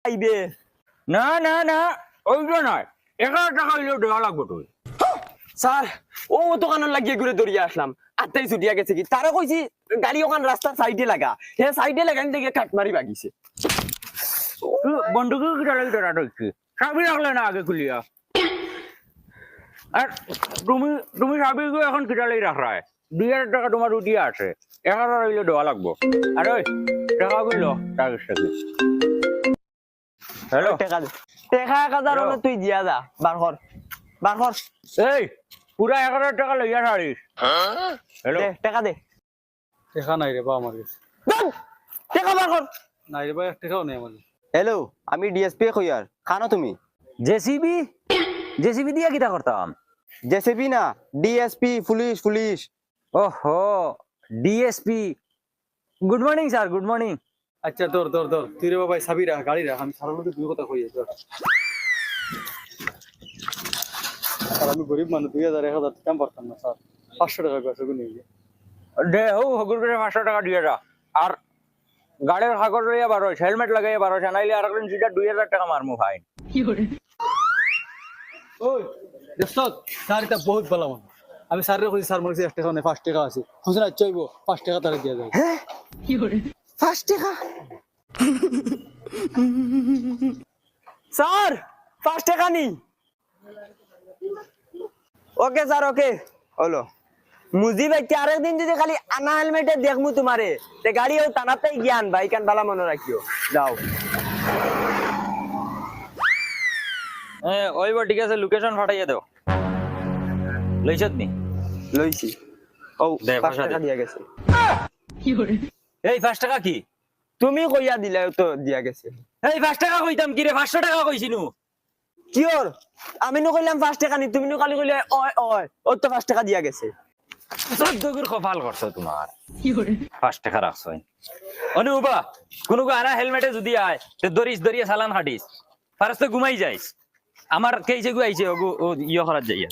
আইবে না না না ওইটা নয় 11 টাকা হইলেও দেওয়া লাগবে তুই স্যার ও দোকানের লাগিয়ে ঘুরে দৌড়িয়ে আসলাম আটটাই ছুটিয়া গেছে কি তারা কইছি গাড়ি ওখান রাস্তার সাইডে লাগা হে সাইডে লাগান থেকে কাট মারি বাগিছে বন্ধুকে কিটা লাগি তোরা ঢুকছি চাবি রাখলে না আগে খুলিয়া আর তুমি তুমি চাবিকে এখন কিটা লাগি রাখরায় 2000 টাকা তোমার উঠিয়া আছে 11 হইলে দেওয়া লাগবো আর ওই টাকা গুলো টাকা সাথে হ্যালো টাকা দে টাকা 1000 হলে তুই দিয়া যা বার কর এই পুরা 11 টাকা লইয়া ছাড়িস হ্যালো দে টাকা দে টেকা নাই রে বা আমার কাছে টাকা বার কর নাই রে ভাই এক টাকাও নেই আমার হ্যালো আমি ডিএসপি কইয়ার খানো তুমি জেসিবি দিয়া কিটা করতাম জেসিবি না ডিএসপি পুলিশ ওহো DSP good morning sir good morning আচ্ছা তোর তুই রে বাবা সাবি রাখ গাড়ি রাখ আমি সারা লোক দুই কথা কই তোর আর আমি গরিব মানুষ 2000 1000 টাকা পারতাম না স্যার 500 টাকা বেশি করে নিয়ে দে ও হগুর করে 500 টাকা দিয়ে যা আর গাড়ির কাগজ লইয়া বারো হেলমেট লাগাইয়া বারো নাইলে আর একদিন সিধা 2000 টাকা মারমু ভাই ওই দোস্ত স্যার এটা বহুত ভালো মানুষ আমি স্যার রে কইছি স্যার মনে 1 টাকা নেই 5 টাকা আছে হুজুর চাইবো 5 টাকা তারে দিয়া যায় কি করে 5 টাকা স্যার 5 টাকা নি ওকে স্যার ওকে হলো মুজি ভাই আরেকদিন যদি খালি আনা হেলমেটে দেখমু তোমারে তে গাড়ি ও টানাতেই জ্ঞান ভাই কান বালা মনে রাখিও যাও ওইবার ঠিক আছে লোকেশন ফাটাইয়া দাও লইছত নি লইছি ও দে, 5 ভাষা টাকা দে। দিয়া গেছে এই 5 টাকা কি তুমি কইয়া দিলে তো দিয়া গেছে এই 5 টাকা কইতাম কি রে 500 টাকা কইছিনু কিওর আমি নো কইলাম 5 টাকা নি তুমি নো খালি কইলে ওই ও তো 5 টাকা দিয়া গেছে চোদ্দগুর কপাল করছো তোমার 5 টাকা রাখছো অনুবা কোনো আনা হেলমেটে যদি আয় তে দরিয়া সালান হাটিস ফারস্তে ঘুমাই যাইস আমার কেইছে গু আইছে ও ইয়ে করার যাইয়া